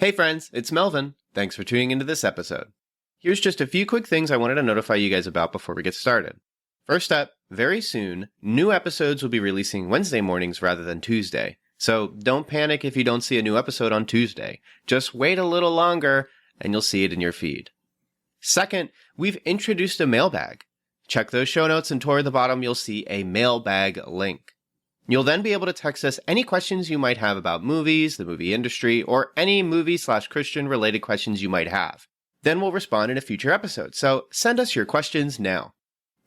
Hey friends, it's Melvin. Thanks for tuning into this episode. Here's just a few quick things I wanted to notify you guys about before we get started. First up, very soon, new episodes will be releasing Wednesday mornings rather than Tuesday. So don't panic if you don't see a new episode on Tuesday. Just wait a little longer and you'll see it in your feed. Second, we've introduced a mailbag. Check those show notes and toward the bottom you'll see a mailbag link. You'll then be able to text us any questions you might have about movies, the movie industry, or any movie/Christian related questions you might have. Then we'll respond in a future episode, so send us your questions now.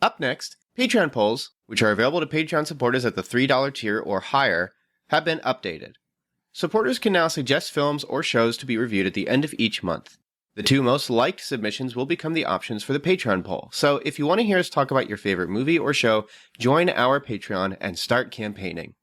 Up next, Patreon polls, which are available to Patreon supporters at the $3 tier or higher, have been updated. Supporters can now suggest films or shows to be reviewed at the end of each month. The two most liked submissions will become the options for the Patreon poll, so if you want to hear us talk about your favorite movie or show, join our Patreon and start campaigning.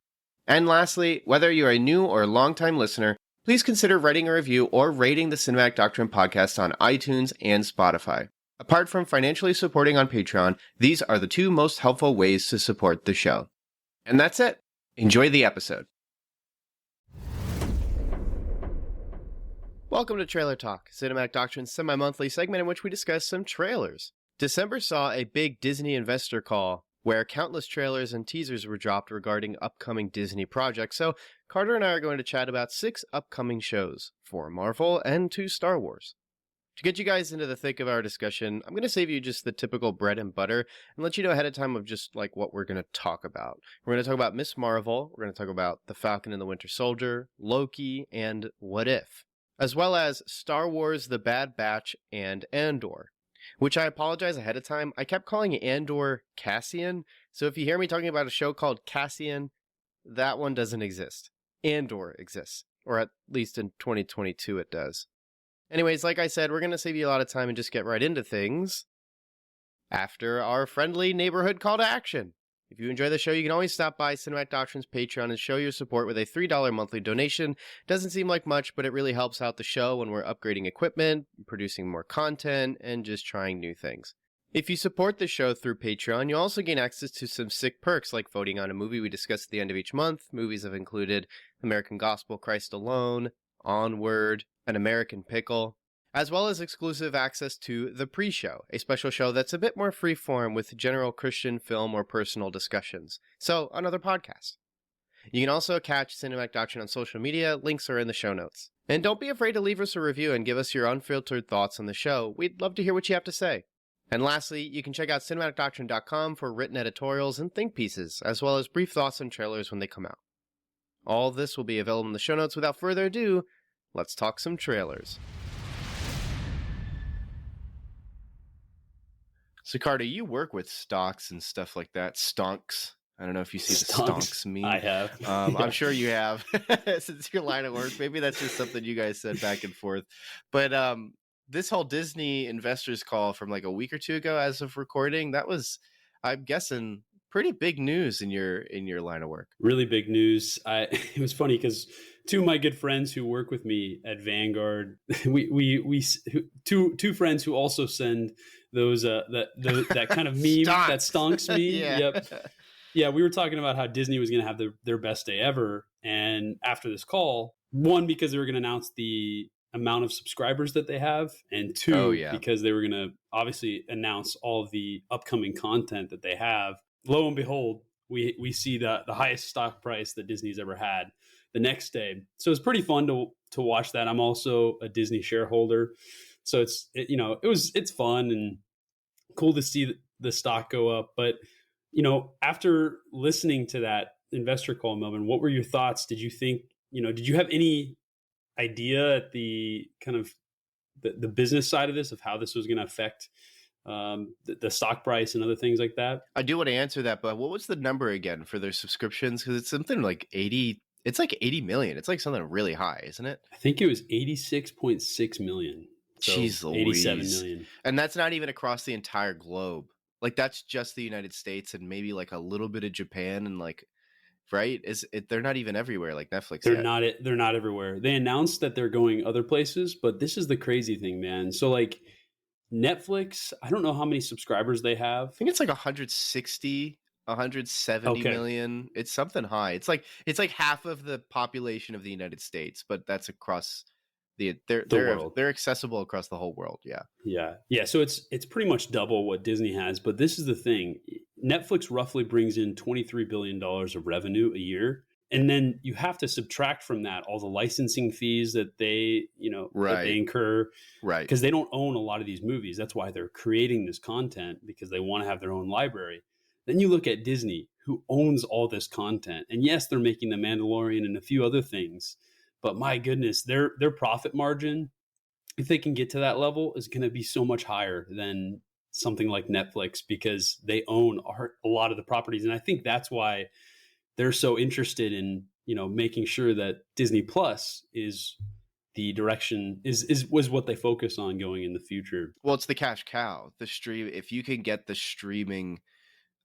And lastly, whether you're a new or longtime listener, please consider writing a review or rating the Cinematic Doctrine podcast on iTunes and Spotify. Apart from financially supporting on Patreon, these are the two most helpful ways to support the show. And that's it. Enjoy the episode. Welcome to Trailer Talk, Cinematic Doctrine's semi-monthly segment in which we discuss some trailers. December saw a big Disney investor call where countless trailers and teasers were dropped regarding upcoming Disney projects, so Carter and I are going to chat about 6 upcoming shows, 4 Marvel and 2 Star Wars. To get you guys into the thick of our discussion, I'm going to save you just the typical bread and butter and let you know ahead of time of just like what we're going to talk about. We're going to talk about Ms. Marvel, we're going to talk about The Falcon and the Winter Soldier, Loki, and What If, as well as Star Wars, The Bad Batch, and Andor, which I apologize ahead of time. I kept calling Andor Cassian, so if you hear me talking about a show called Cassian, that one doesn't exist. Andor exists, or at least in 2022 it does. Anyways, like I said, we're going to save you a lot of time and just get right into things after our friendly neighborhood call to action. If you enjoy the show, you can always stop by Cinematic Doctrine's Patreon and show your support with a $3 monthly donation. Doesn't seem like much, but it really helps out the show when we're upgrading equipment, producing more content, and just trying new things. If you support the show through Patreon, you'll also gain access to some sick perks like voting on a movie we discuss at the end of each month. Movies have included American Gospel, Christ Alone, Onward, An American Pickle, as well as exclusive access to The Pre-Show, a special show that's a bit more freeform with general Christian film or personal discussions. So, another podcast. You can also catch Cinematic Doctrine on social media. Links are in the show notes. And don't be afraid to leave us a review and give us your unfiltered thoughts on the show. We'd love to hear what you have to say. And lastly, you can check out cinematicdoctrine.com for written editorials and think pieces, as well as brief thoughts on trailers when they come out. All of this will be available in the show notes. Without further ado, let's talk some trailers. So, Carter, you work with stocks and stuff like that. Stonks. I don't know if you see the stonks meme. I have. I'm sure you have, since your line of work. Maybe that's just something you guys said back and forth. But this whole Disney investors call from like a week or two ago, as of recording, that was, I'm guessing, pretty big news in your line of work. Really big news. It was funny because two of my good friends who work with me at Vanguard, we two friends who also send those that kind of meme, that stonks meme. Yeah. Yep. Yeah, we were talking about how Disney was going to have their best day ever, and after this call, one, because they were going to announce the amount of subscribers that they have, and two, because they were going to obviously announce all of the upcoming content that they have. Lo and behold, we see the highest stock price that Disney's ever had the next day. So it's pretty fun to watch that. I'm also a Disney shareholder, so it's fun and cool to see the stock go up. But after listening to that investor call, Melvin, what were your thoughts? Did you think, did you have any idea at the kind of the business side of this, of how this was going to affect the stock price and other things like that? I do want to answer that, but what was the number again for their subscriptions? Because it's something like 80. It's like 80 million. It's like something really high, isn't it? I think it was 86.6 million. So Jeez Louise. 87 million. And that's not even across the entire globe. Like, that's just the United States and maybe like a little bit of Japan and like, right? They're not even everywhere like Netflix. They're not everywhere. They announced that they're going other places, but this is the crazy thing, man. So like Netflix, I don't know how many subscribers they have. I think it's like 170 million. It's something high. It's like half of the population of the United States, but that's across They're accessible across the whole world. Yeah. So it's pretty much double what Disney has. But this is the thing: Netflix roughly brings in $23 billion of revenue a year, and then you have to subtract from that all the licensing fees that they that they incur, right? Because they don't own a lot of these movies. That's why they're creating this content, because they want to have their own library. Then you look at Disney, who owns all this content, and yes, they're making The Mandalorian and a few other things. But my goodness, their profit margin, if they can get to that level, is going to be so much higher than something like Netflix, because they own a lot of the properties. And I think that's why they're so interested in, making sure that Disney Plus is the direction, was what they focus on going in the future. Well, it's the cash cow, the stream. If you can get the streaming,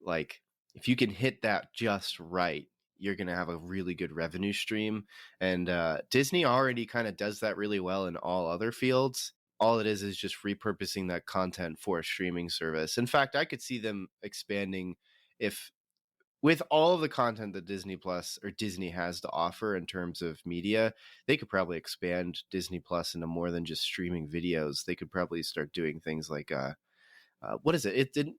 like if you can hit that just right, you're going to have a really good revenue stream. And Disney already kind of does that really well in all other fields. All it is just repurposing that content for a streaming service. In fact, I could see them expanding with all of the content that Disney Plus or Disney has to offer in terms of media. They could probably expand Disney Plus into more than just streaming videos. They could probably start doing things like what is it? It didn't.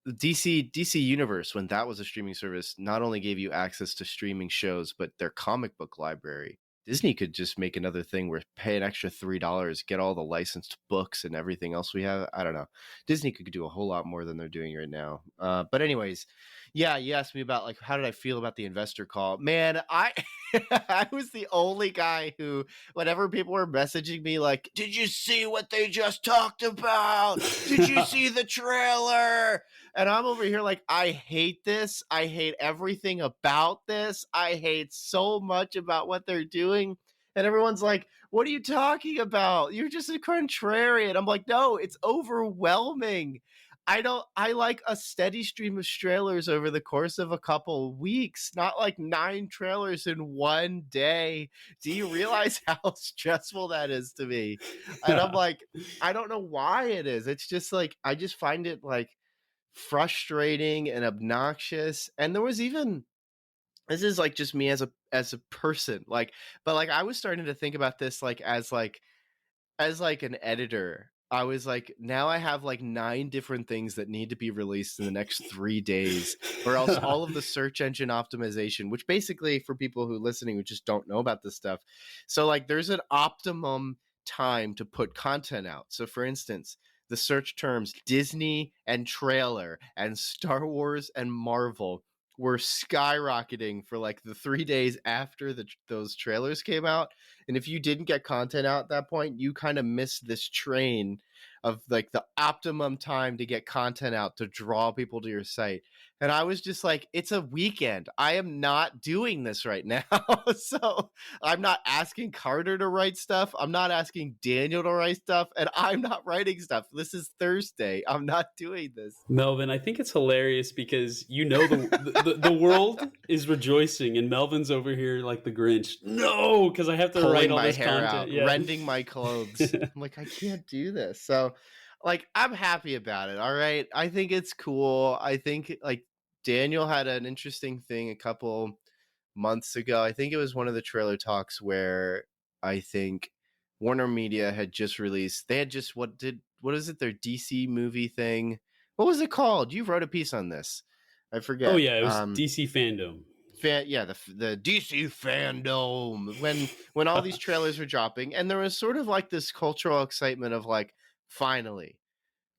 The DC Universe, when that was a streaming service, not only gave you access to streaming shows, but their comic book library. Disney could just make another thing where pay an extra $3, get all the licensed books and everything else we have. I don't know. Disney could do a whole lot more than they're doing right now. But anyways, yeah, you asked me about how did I feel about the investor call? Man, I I was the only guy who, whenever people were messaging me like, did you see what they just talked about? Did you see the trailer? And I'm over here like, I hate this. I hate everything about this. I hate so much about what they're doing. And everyone's like, what are you talking about? You're just a contrarian. I'm like, no, it's overwhelming. I like a steady stream of trailers over the course of a couple weeks, not like 9 trailers in one day. Do you realize how stressful that is to me? And I'm like, I don't know why it is. It's just like, I just find it like frustrating and obnoxious. And there was even, this is like just me as a person, like, but like I was starting to think about this as an editor. I was like, now I have like 9 different things that need to be released in the next 3 days, or else all of the search engine optimization, which basically, for people who listening who just don't know about this stuff, so like there's an optimum time to put content out. So for instance, the search terms Disney and trailer and Star Wars and Marvel were skyrocketing for like the 3 days after those trailers came out. And if you didn't get content out at that point, you kind of missed this train of like the optimum time to get content out to draw people to your site. And I was just like, it's a weekend. I am not doing this right now. So I'm not asking Carter to write stuff. I'm not asking Daniel to write stuff. And I'm not writing stuff. This is Thursday. I'm not doing this. Melvin, I think it's hilarious because the world is rejoicing and Melvin's over here like the Grinch. No, because I have to pulling write all my this hair content. out, rending my clothes. I'm like, I can't do this. So like, I'm happy about it. All right. I think it's cool. I think like Daniel had an interesting thing a couple months ago. I think it was one of the trailer talks where I think Warner Media had just released, they had just, what is it? Their DC movie thing. What was it called? You wrote a piece on this. I forget. Oh yeah. It was DC Fandom. The DC Fandom, when all these trailers were dropping, and there was sort of like this cultural excitement of like, finally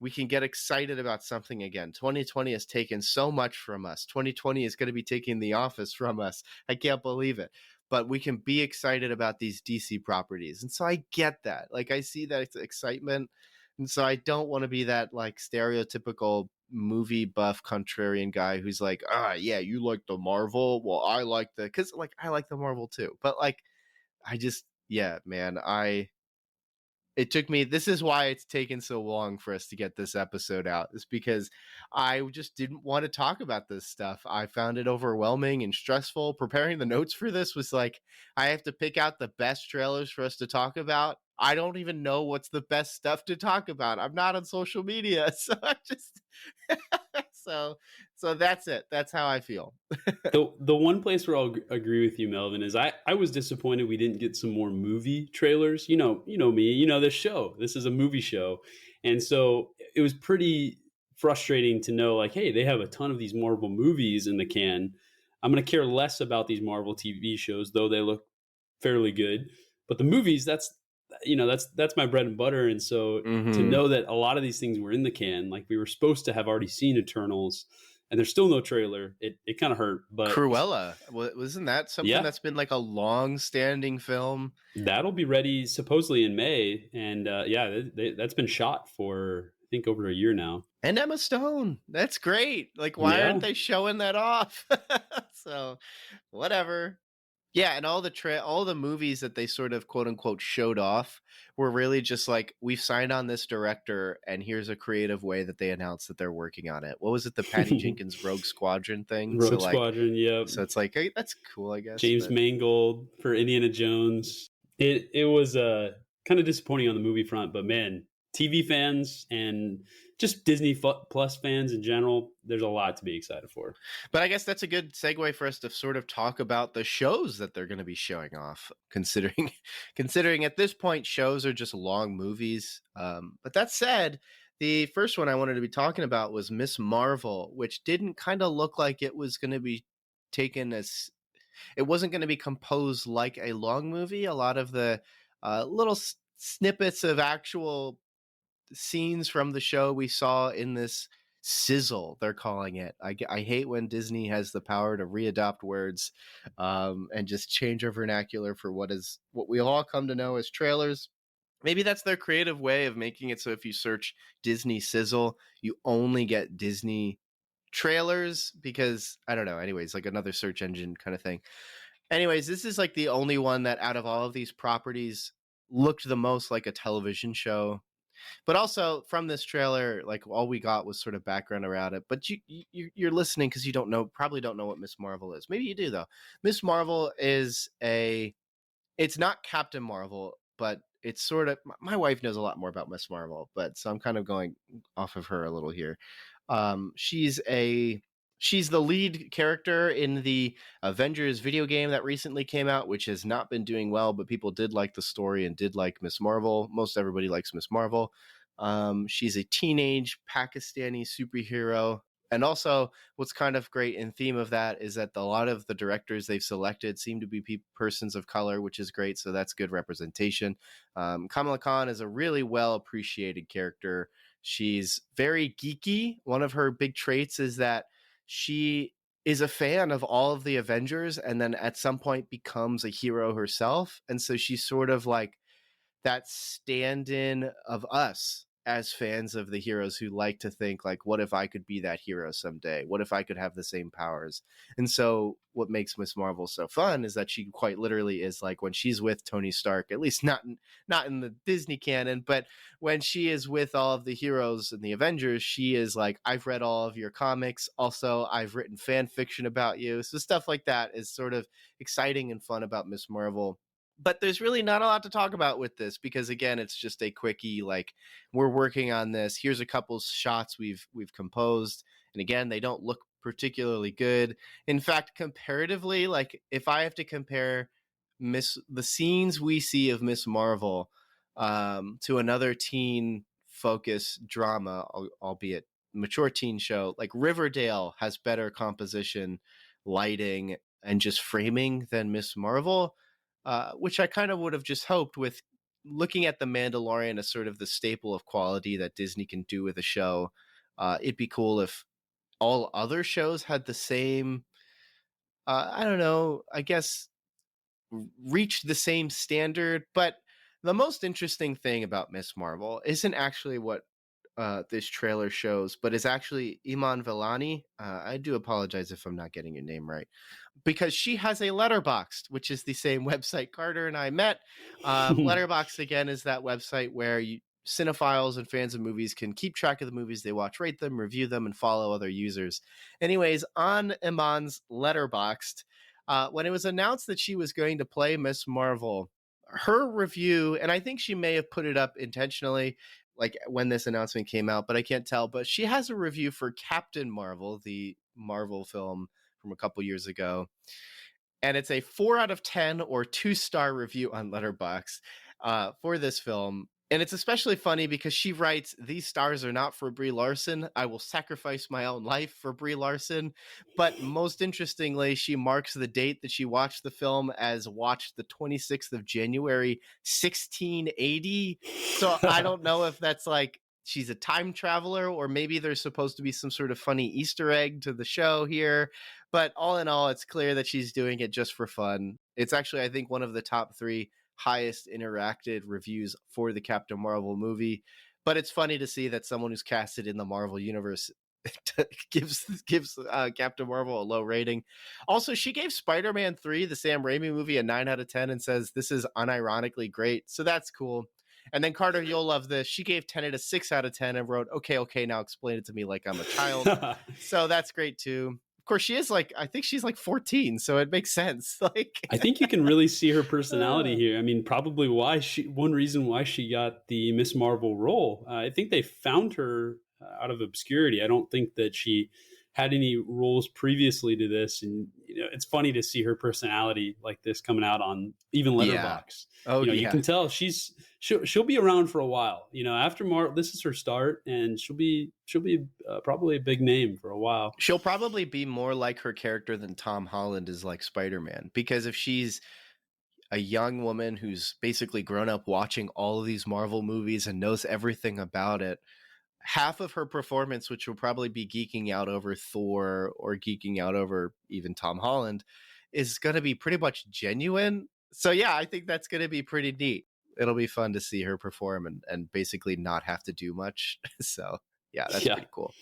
we can get excited about something again. 2020 has taken so much from us. 2020 is going to be taking The Office from us. I can't believe it. But we can be excited about these DC properties. And so I get that. Like, I see that excitement. And so I don't want to be that like stereotypical movie buff contrarian guy who's like, yeah, you like the Marvel? Well, I like because like I like the Marvel too. But like, I just, yeah, man, it took me, this is why it's taken so long for us to get this episode out, is because I just didn't want to talk about this stuff. I found it overwhelming and stressful. Preparing the notes for this was like, I have to pick out the best trailers for us to talk about. I don't even know what's the best stuff to talk about. I'm not on social media. So I just, So that's it. That's how I feel. The one place where I'll agree with you, Melvin, is I was disappointed we didn't get some more movie trailers. You know me, this show. This is a movie show, and so it was pretty frustrating to know, like, hey, they have a ton of these Marvel movies in the can. I'm going to care less about these Marvel TV shows, though they look fairly good. But the movies, that's my bread and butter. And so to know that a lot of these things were in the can, like we were supposed to have already seen Eternals, and there's still no trailer, it kind of hurt. But Cruella, wasn't that something that's been like a long-standing film? That'll be ready supposedly in May, and that's been shot for I think over a year now. And Emma Stone, that's great. Like, why aren't they showing that off? So, whatever. Yeah, and all the movies that they sort of quote unquote showed off were really just like, we've signed on this director, and here's a creative way that they announced that they're working on it. What was it, the Patty Jenkins Rogue Squadron thing? Squadron, yeah. So it's like, hey, that's cool, I guess. James Mangold for Indiana Jones. It was kind of disappointing on the movie front, but man, TV fans and just Disney Plus fans in general, there's a lot to be excited for. But I guess that's a good segue for us to sort of talk about the shows that they're going to be showing off, considering at this point shows are just long movies. But that said, the first one I wanted to be talking about was Miss Marvel, which didn't kind of look like it was going to be taken as, it wasn't going to be composed like a long movie. A lot of the little snippets of actual scenes from the show we saw in this sizzle, they're calling it. I hate when Disney has the power to readopt words and just change our vernacular for what we all come to know as trailers. Maybe that's their creative way of making it so if you search Disney sizzle, you only get Disney trailers, because I don't know, anyways, like another search engine kind of thing. Anyways, this is like the only one that out of all of these properties looked the most like a television show. But also from this trailer, like all we got was sort of background around it. But you're listening because you probably don't know what Miss Marvel is. Maybe you do though. Miss Marvel is it's not Captain Marvel, but it's sort of, my wife knows a lot more about Miss Marvel, but so I'm kind of going off of her a little here. She's the lead character in the Avengers video game that recently came out, which has not been doing well, but people did like the story and did like Miss Marvel. Most everybody likes Miss Marvel. She's a teenage Pakistani superhero. And also what's kind of great in theme of that is that a lot of the directors they've selected seem to be persons of color, which is great. So that's good representation. Kamala Khan is a really well appreciated character. She's very geeky. One of her big traits is that she is a fan of all of the Avengers and then at some point becomes a hero herself. And so she's sort of like that stand-in of us as fans of the heroes who like to think like, what if I could be that hero someday? What if I could have the same powers? And so what makes Miss Marvel so fun is that she quite literally is like, when she's with Tony Stark, at least not in the Disney canon, but when she is with all of the heroes in the Avengers, she is like, I've read all of your comics. Also, I've written fan fiction about you. So stuff like that is sort of exciting and fun about Miss Marvel. But there's really not a lot to talk about with this because, again, it's just a quickie, like, we're working on this. Here's a couple shots we've composed. And again, they don't look particularly good. In fact, comparatively, like, if I have to compare the scenes we see of Miss Marvel to another teen-focused drama, albeit mature teen show, like Riverdale has better composition, lighting, and just framing than Miss Marvel. Which I kind of would have just hoped with looking at The Mandalorian as sort of the staple of quality that Disney can do with a show. It'd be cool if all other shows had the same, I don't know, I guess, reached the same standard. But the most interesting thing about Miss Marvel isn't actually what this trailer shows, but is actually Iman Vellani. I do apologize if I'm not getting your name right, because she has a Letterboxd, which is the same website Carter and I met. Letterboxd, again, is that website where cinephiles and fans of movies can keep track of the movies they watch, rate them, review them, and follow other users. Anyways, on Iman's Letterboxd, when it was announced that she was going to play Miss Marvel, her review, and I think she may have put it up intentionally, like when this announcement came out, but I can't tell. But she has a review for Captain Marvel, the Marvel film from a couple years ago. And it's a 4 out of 10 or 2-star review on Letterboxd for this film. And it's especially funny because she writes, "These stars are not for Brie Larson. I will sacrifice my own life for Brie Larson." But most interestingly, she marks the date that she watched the film as watched the 26th of January, 1680. So I don't know if that's like she's a time traveler, or maybe there's supposed to be some sort of funny Easter egg to the show here. But all in all, it's clear that she's doing it just for fun. It's actually, I think, one of the top 3 highest interacted reviews for the Captain Marvel movie. But it's funny to see that someone who's casted in the Marvel universe gives Captain Marvel a low rating. Also, she gave Spider-Man 3, the Sam Raimi movie, a 9 out of 10 and says this is unironically great. So that's cool. And then Carter, you'll love this. She gave Tenet a 6 out of 10 and wrote, okay, now explain it to me like I'm a child. So that's great too. Of course, she is like, I think she's like 14, so it makes sense. Like, I think you can really see her personality here. I mean, probably one reason why she got the Miss Marvel role. I think they found her out of obscurity. I don't think that she had any roles previously to this, and it's funny to see her personality like this coming out on even Letterboxd. Yeah. You can tell she'll be around for a while. After this is her start, and she'll be probably a big name for a while. She'll probably be more like her character than Tom Holland is like Spider-Man, because if she's a young woman who's basically grown up watching all of these Marvel movies and knows everything about it, half of her performance, which will probably be geeking out over Thor or geeking out over even Tom Holland, is going to be pretty much genuine. So yeah, I think that's going to be pretty neat. It'll be fun to see her perform and basically not have to do much. So yeah, that's pretty cool.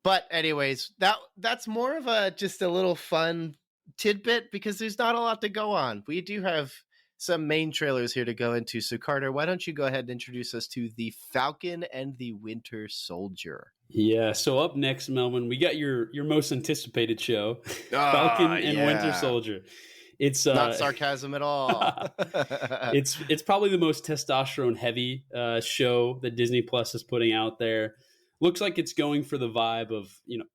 But anyways, that's more of just a little fun tidbit because there's not a lot to go on. We do have some main trailers here to go into. So Carter, why don't you go ahead and introduce us to the Falcon and the Winter Soldier? Yeah. So up next, Melvin, we got your most anticipated show, Falcon and Winter Soldier. It's not sarcasm at all. It's probably the most testosterone heavy show that Disney Plus is putting out there. Looks like it's going for the vibe of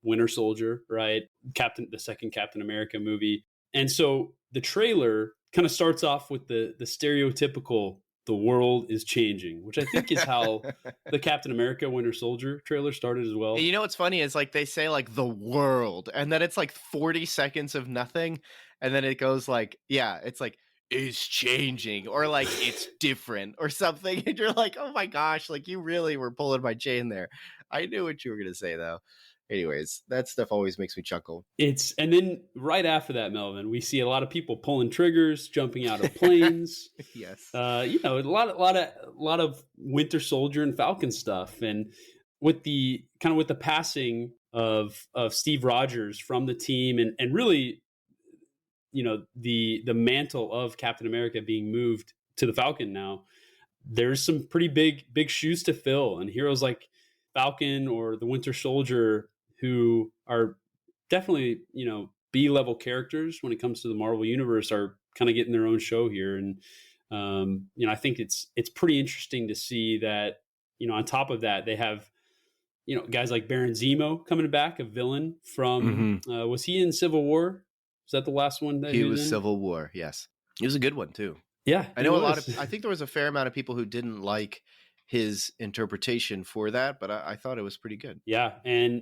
Winter Soldier, right? The second Captain America movie. And so the trailer kind of starts off with the stereotypical "the world is changing," which I think is how the Captain America Winter Soldier trailer started as well. You know what's funny is like they say like "the world," and then it's like 40 seconds of nothing, and then it goes like, it's like "is changing" or like "it's different" or something, and you're like, oh my gosh, like you really were pulling my chain there. I knew what you were gonna say though. Anyways, that stuff always makes me chuckle. And then right after that, Melvin, we see a lot of people pulling triggers, jumping out of planes. Yes. A lot of Winter Soldier and Falcon stuff. And with the passing of Steve Rogers from the team and really, the mantle of Captain America being moved to the Falcon now, there's some pretty big shoes to fill. And heroes like Falcon or the Winter Soldier, who are definitely, B-level characters when it comes to the Marvel universe, are kind of getting their own show here. And, I think it's pretty interesting to see that, on top of that, they have, guys like Baron Zemo coming back, a villain from, was he in Civil War? Is that the last one that he was in? Civil War, yes. He was a good one, too. Yeah. I know I think there was a fair amount of people who didn't like his interpretation for that, but I thought it was pretty good. Yeah. And,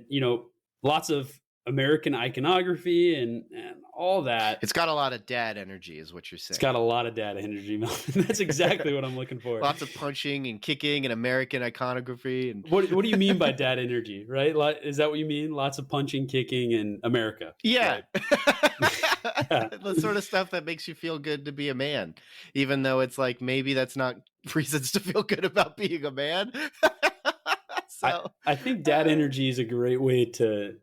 lots of American iconography and all that. It's got a lot of dad energy is what you're saying. It's got a lot of dad energy, Melvin. That's exactly what I'm looking for. Lots of punching and kicking and American iconography. And What do you mean by dad energy, right? Is that what you mean? Lots of punching, kicking, and America. Yeah. Right? The sort of stuff that makes you feel good to be a man, even though it's like maybe that's not reasons to feel good about being a man. So I think dad energy is a great way to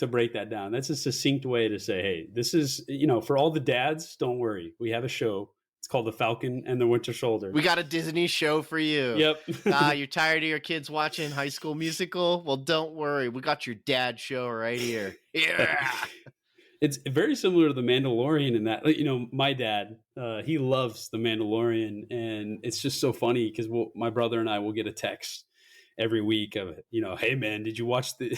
break that down. That's a succinct way to say, hey, this is, for all the dads, don't worry. We have a show. It's called The Falcon and the Winter Soldier. We got a Disney show for you. Yep. You're tired of your kids watching High School Musical? Well, don't worry. We got your dad show right here. Yeah. It's very similar to The Mandalorian in that, my dad, he loves The Mandalorian. And it's just so funny because my brother and I will get a text every week of, hey man, did you watch the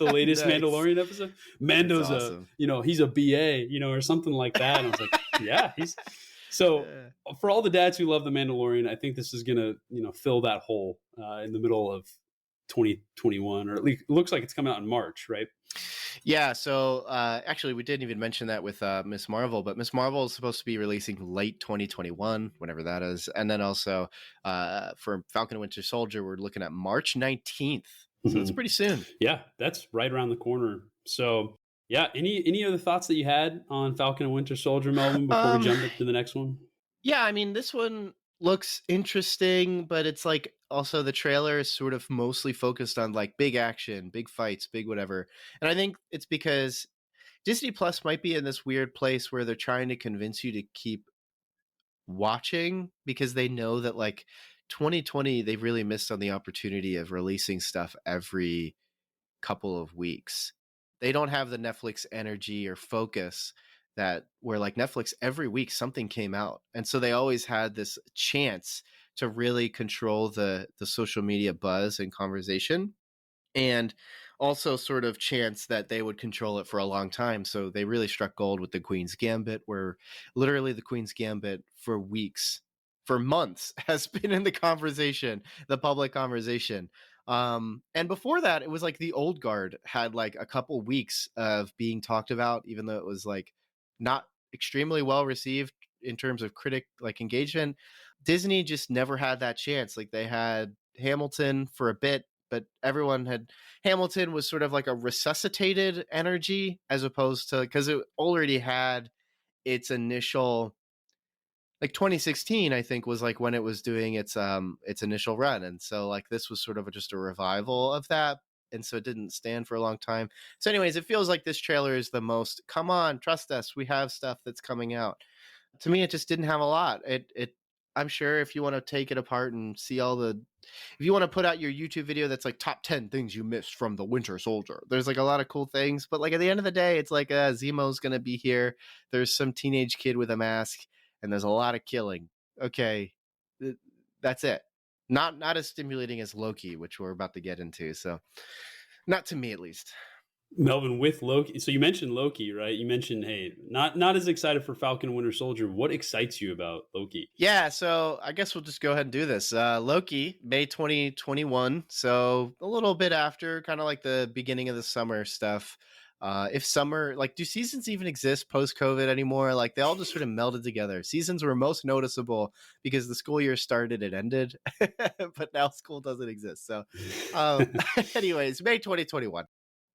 latest Nice. Mandalorian episode? Mando's awesome. he's a BA, or something like that. And I was like, yeah, he's so. For all the dads who love the Mandalorian, I think this is gonna, fill that hole in the middle of 2021, or at least it looks like it's coming out in March, right? Yeah, so actually we didn't even mention that with Miss Marvel, but Miss Marvel is supposed to be releasing late 2021, whenever that is. And then also for Falcon and Winter Soldier, we're looking at March 19th. So it's pretty soon. Yeah, that's right around the corner. So yeah, any other thoughts that you had on Falcon and Winter Soldier, Melvin, before we jump into the next one? Yeah, I mean, this one looks interesting, but it's like also the trailer is sort of mostly focused on like big action, big fights, big whatever. And I think it's because Disney Plus might be in this weird place where they're trying to convince you to keep watching because they know that like 2020 they've really missed on the opportunity of releasing stuff every couple of weeks. They don't have the Netflix energy or focus that where like Netflix every week something came out. And so they always had this chance to really control the social media buzz and conversation, and also sort of chance that they would control it for a long time. So they really struck gold with the Queen's Gambit, where literally the Queen's Gambit for weeks, for months, has been in the conversation, the public conversation. And before that, it was like the Old Guard had like a couple weeks of being talked about, even though it was like not extremely well received in terms of critic like engagement. Disney just never had that chance. Like they had Hamilton for a bit, but everyone had Hamilton was sort of like a resuscitated energy as opposed to, because it already had its initial, like 2016 I think was like when it was doing its initial run, and so like this was sort of just a revival of that, and so it didn't stand for a long time. So anyways, it feels like this trailer is the most come on, trust us, we have stuff that's coming out. To me, it just didn't have a lot. It I'm sure if you want to take it apart and see all the, if you want to put out your YouTube video that's like top 10 things you missed from the Winter Soldier, there's like a lot of cool things, but like at the end of the day, it's like Zemo's gonna be here, there's some teenage kid with a mask, and there's a lot of killing. Okay, that's it. Not as stimulating as Loki, which we're about to get into. So not to me at least. Melvin, with Loki, so you mentioned Loki, right? You mentioned, hey, not as excited for Falcon and Winter Soldier. What excites you about Loki? Yeah, so I guess we'll just go ahead and do this. Loki, May 2021, so a little bit after, kind of like the beginning of the summer stuff. If summer, like, do seasons even exist post-COVID anymore? Like, they all just sort of melded together. Seasons were most noticeable because the school year started and ended, but now school doesn't exist. So, anyways, May 2021.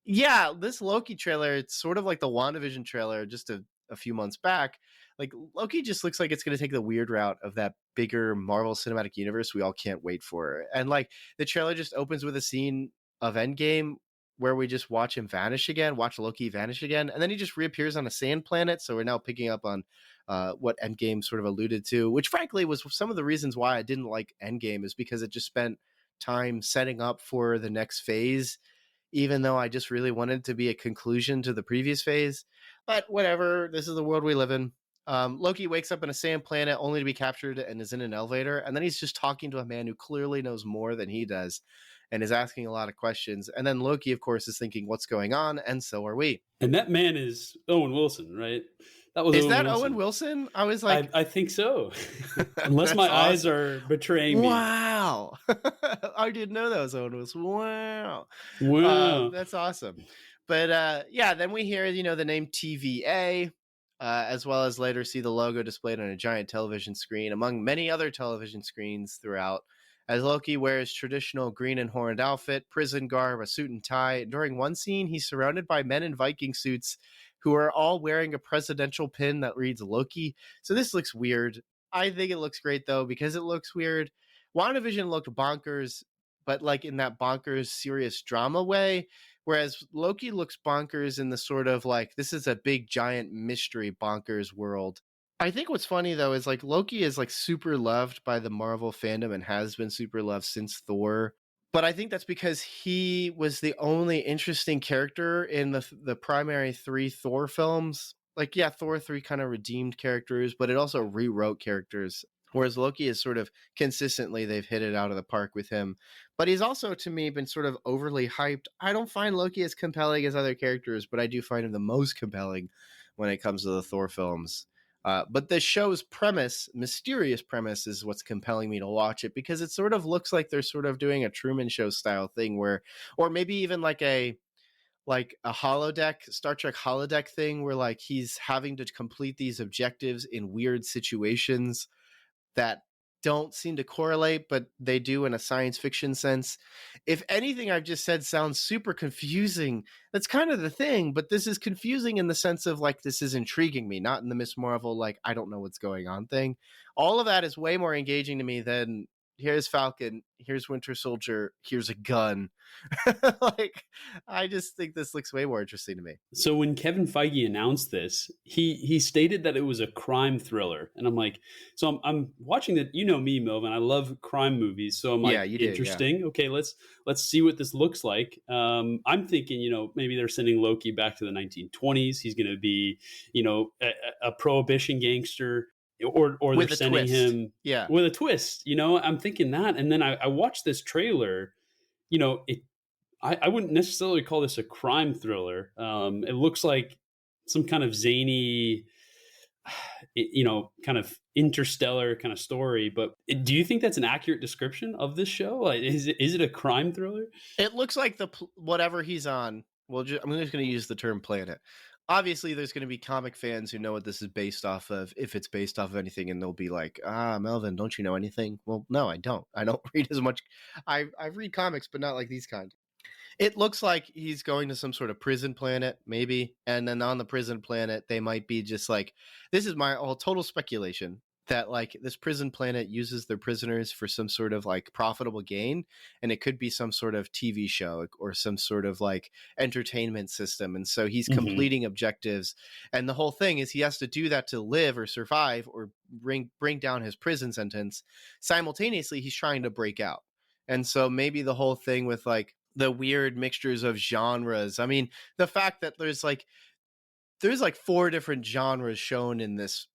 Yeah, this Loki trailer, it's sort of like the WandaVision trailer just a few months back. Like Loki just looks like it's going to take the weird route of that bigger Marvel Cinematic Universe we all can't wait for. And like the trailer just opens with a scene of Endgame where we just watch him vanish again, watch Loki vanish again, and then he just reappears on a sand planet. So we're now picking up on what Endgame sort of alluded to, which frankly was some of the reasons why I didn't like Endgame, is because it just spent time setting up for the next phase, even though I just really wanted to be a conclusion to the previous phase. But whatever, this is the world we live in. Loki wakes up in a sand planet only to be captured and is in an elevator. And then he's just talking to a man who clearly knows more than he does and is asking a lot of questions. And then Loki, of course, is thinking, what's going on? And so are we. And that man is Owen Wilson, right? Is that Owen Wilson? I was like, I think so. Unless my eyes are betraying me. Wow. I didn't know that was Owen Wilson. Wow. That's awesome. But yeah, then we hear, the name TVA, as well as later see the logo displayed on a giant television screen among many other television screens throughout, as Loki wears traditional green and horned outfit, prison garb, a suit and tie. During one scene, he's surrounded by men in Viking suits who are all wearing a presidential pin that reads Loki. So this looks weird. I think it looks great, though, because it looks weird. WandaVision looked bonkers, but like in that bonkers serious drama way, whereas Loki looks bonkers in the sort of like, this is a big giant mystery bonkers world. I think what's funny, though, is like Loki is like super loved by the Marvel fandom and has been super loved since Thor. But I think that's because he was the only interesting character in the primary 3 Thor films. Like, yeah, Thor 3 kind of redeemed characters, but it also rewrote characters. Whereas Loki is sort of consistently, they've hit it out of the park with him. But he's also, to me, been sort of overly hyped. I don't find Loki as compelling as other characters, but I do find him the most compelling when it comes to the Thor films. But the show's premise, mysterious premise, is what's compelling me to watch it, because it sort of looks like they're sort of doing a Truman Show style thing where, or maybe even like a holodeck, Star Trek holodeck thing, where like he's having to complete these objectives in weird situations that don't seem to correlate, but they do in a science fiction sense. If anything I've just said sounds super confusing, that's kind of the thing, but this is confusing in the sense of like, this is intriguing me, not in the Miss Marvel, like, I don't know what's going on thing. All of that is way more engaging to me than here's Falcon, here's Winter Soldier, here's a gun. Like, I just think this looks way more interesting to me. So when Kevin Feige announced this, he stated that it was a crime thriller, and I'm like, so I'm watching that. You know me, Melvin, I love crime movies, so I'm like, yeah, interesting. Yeah. Okay, let's see what this looks like. I'm thinking, maybe they're sending Loki back to the 1920s. He's going to be, a prohibition gangster. Or they're sending him with a twist. I'm thinking that, and then I watched this trailer. I wouldn't necessarily call this a crime thriller. It looks like some kind of zany, kind of interstellar kind of story. But do you think that's an accurate description of this show? Like, is it a crime thriller? It looks like whatever he's on. Well, I'm just going to use the term planet. Obviously, there's going to be comic fans who know what this is based off of, if it's based off of anything, and they'll be like, Melvin, don't you know anything? Well, no, I don't. I don't read as much. I read comics, but not like these kind. It looks like he's going to some sort of prison planet, maybe. And then on the prison planet, they might be just like, this is my all total speculation, that like this prison planet uses their prisoners for some sort of like profitable gain, and it could be some sort of TV show or some sort of like entertainment system. And so he's completing objectives, and the whole thing is he has to do that to live or survive or bring down his prison sentence. Simultaneously, he's trying to break out. And so maybe the whole thing with like the weird mixtures of genres, I mean, the fact that there's like 4 different genres shown in this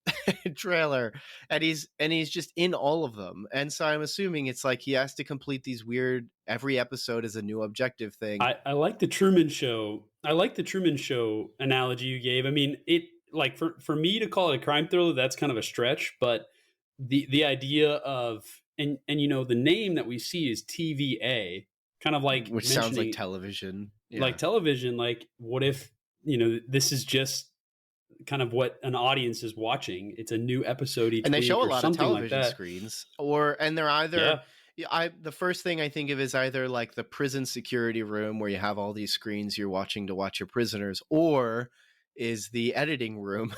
trailer, and he's just in all of them. And so I'm assuming it's like he has to complete these weird, every episode is a new objective thing. I like the Truman Show. I like the Truman Show analogy you gave. I mean, it like for me to call it a crime thriller, that's kind of a stretch, but the idea of and the name that we see is TVA, kind of like, which sounds like television. Yeah. Like television, like what if this is just kind of what an audience is watching. It's a new episode each week, and they show a lot of television like screens, and they're either. Yeah. The first thing I think of is either like the prison security room where you have all these screens you're watching to watch your prisoners, or is the editing room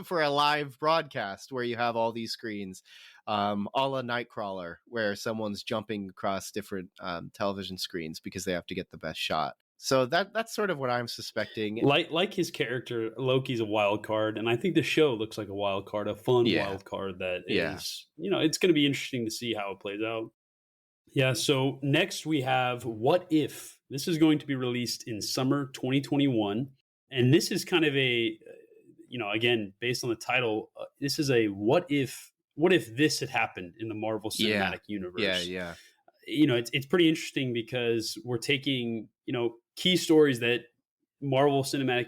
for a live broadcast where you have all these screens, a la Nightcrawler, where someone's jumping across different television screens because they have to get the best shot. So that's sort of what I'm suspecting. Like his character, Loki's a wild card, and I think the show looks like a wild card, a fun wild card that is, it's going to be interesting to see how it plays out. Yeah, so next we have What If. This is going to be released in summer 2021, and this is kind of a, again, based on the title, this is a what if this had happened in the Marvel Cinematic Universe. Yeah. It's pretty interesting because we're taking, key stories that Marvel Cinematic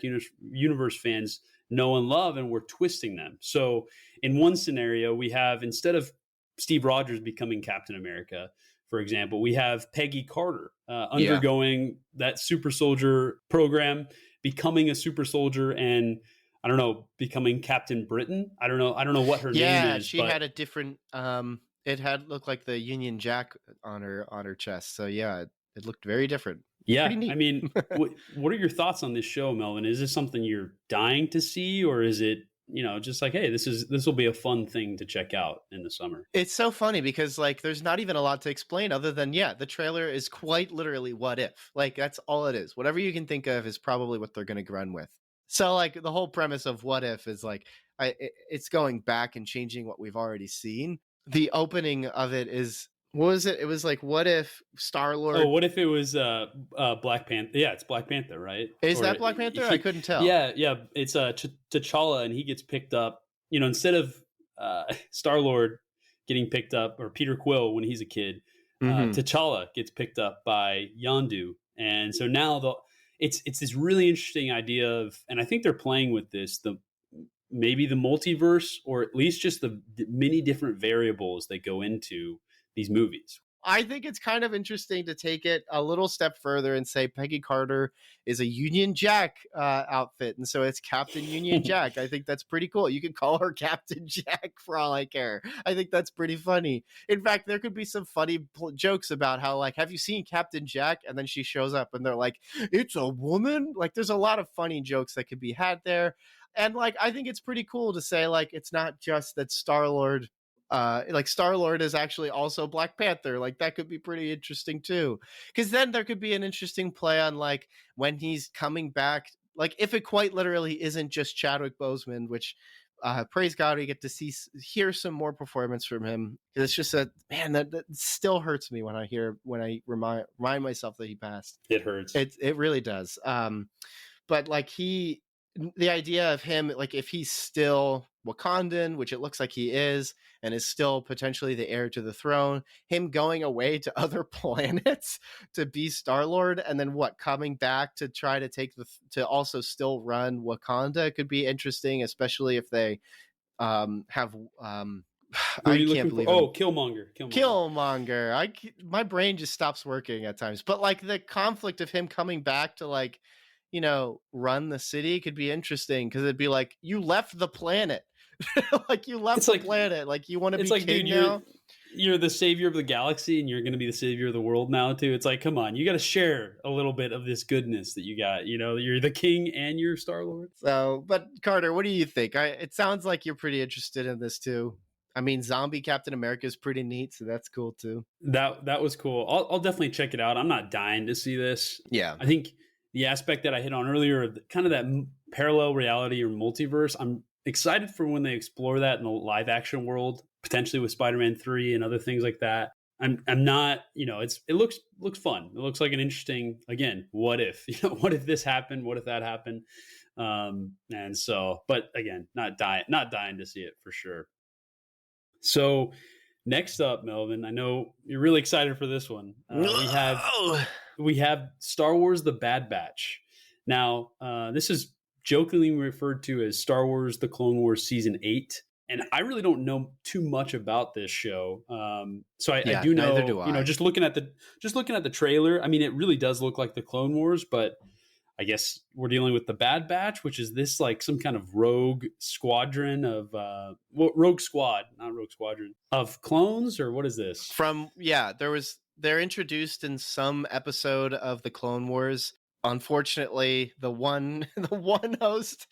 Universe fans know and love, and we're twisting them. So in one scenario, we have, instead of Steve Rogers becoming Captain America, for example, we have Peggy Carter undergoing that super soldier program, becoming a super soldier, and I don't know, becoming Captain Britain. I don't know what her name is. Yeah, she had a different. It had looked like the Union Jack on her chest. So yeah, it looked very different. Yeah, I mean, what are your thoughts on this show, Melvin? Is this something you're dying to see, or is it, just like, hey, this will be a fun thing to check out in the summer? It's so funny because like there's not even a lot to explain other than the trailer is quite literally what if. Like that's all it is. Whatever you can think of is probably what they're going to run with. So like the whole premise of What If is like it's going back and changing what we've already seen. The opening of it is, what was it? It was like, what if Star-Lord... Oh, what if it was Black Panther? Yeah, it's Black Panther, right? Is that Black Panther? I couldn't tell. Yeah. It's T'Challa, and he gets picked up. Instead of Star-Lord getting picked up, or Peter Quill when he's a kid. T'Challa gets picked up by Yondu, and so now it's this really interesting idea of, and I think they're playing with this, maybe the multiverse, or at least just the many different variables that go into these movies. I think it's kind of interesting to take it a little step further and say Peggy Carter is a Union Jack outfit. And so it's Captain Union Jack. I think that's pretty cool. You could call her Captain Jack for all I care. I think that's pretty funny. In fact, there could be some funny jokes about how, like, have you seen Captain Jack? And then she shows up and they're like, it's a woman. Like, there's a lot of funny jokes that could be had there. And like, I think it's pretty cool to say, like, it's not just that Star-Lord is actually also Black Panther. Like, that could be pretty interesting too, because then there could be an interesting play on, like, when he's coming back, like, if it quite literally isn't just Chadwick Boseman, which praise God we get to hear some more performance from him. It's just that, man, that still hurts me when I remind myself that he passed. It hurts. It really does. But like, the idea of him, like, if he's still Wakandan, which it looks like he is, and is still potentially the heir to the throne, him going away to other planets to be Star-Lord, and then coming back to try to to also still run Wakanda could be interesting, especially if they have I can't believe Killmonger. My brain just stops working at times, but like, the conflict of him coming back to, like, run the city could be interesting, because it'd be like, you left the planet. Like, you left the planet. Like, you want to be king now? You're the savior of the galaxy, and you're going to be the savior of the world now too. It's like, come on, you got to share a little bit of this goodness that you got. You're the king and you're Star-Lord. So, but Carter, what do you think? It sounds like you're pretty interested in this too. I mean, zombie Captain America is pretty neat, so that's cool too. That was cool. I'll definitely check it out. I'm not dying to see this. Yeah, I think the aspect that I hit on earlier, kind of that parallel reality or multiverse, I'm excited for when they explore that in the live action world, potentially with Spider-Man 3 and other things like that. I'm not, it looks fun. It looks like an interesting, again, what if, what if this happened? What if that happened? And so, but again, not dying to see it for sure. So next up, Melvin, I know you're really excited for this one. We have Star Wars: The Bad Batch. Now, this is jokingly referred to as Star Wars: The Clone Wars Season 8. And I really don't know too much about this show. So I do know, neither do I. Just looking at the trailer, I mean, it really does look like the Clone Wars, but I guess we're dealing with the Bad Batch, which is this, like, some kind of rogue squadron of rogue squad, not rogue squadron, of clones, or what is this? They're introduced in some episode of the Clone Wars. Unfortunately, the one host